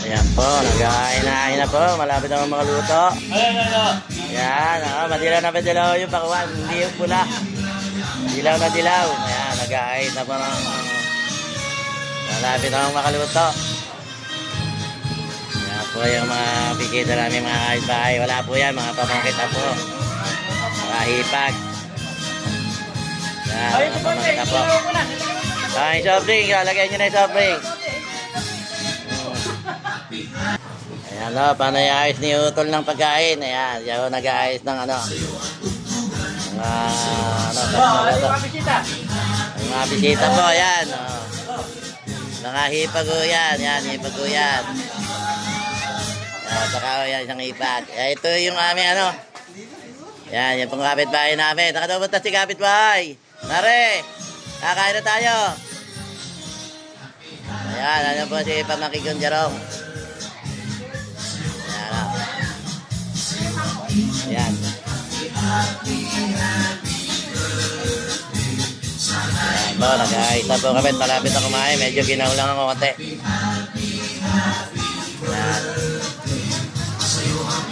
Ayan po, nag-ainain na po. Malapit na makaluto. Ayan, madilaw na madilaw yung pakuan. Hindi yung pula. Dilaw na dilaw. Ayan, nag-ain na po ng malapit na makaluto. Ayan po yung mga bigita namin mga kahit-bahay. Wala po yan, mga pamangkit na po. Mga hipag. Ayan, mga pamangkit na po. Ay, soft drink. Lagyan nyo na yung soft drink. Ayan o, paano i-ayos ni Utol ng pagkain? Ayan, siya o nag-aayos ng ano. Mga bisita po, ayan. Mga hipag o yan, yan, hipag o yan. Ayan, saka o yan, isang hipag. Ayan, ito yung aming ano. Ayan, yung pang kapitbahay namin. Nakadapunta si kapitbahay. Nare, kakain na tayo. Ayan, ano po si Pamakikong Jarong. Ayan. Ayan po, nag-aayos na po kami. Malapit na kumain. Medyo ginaw lang ang konti. Ayan.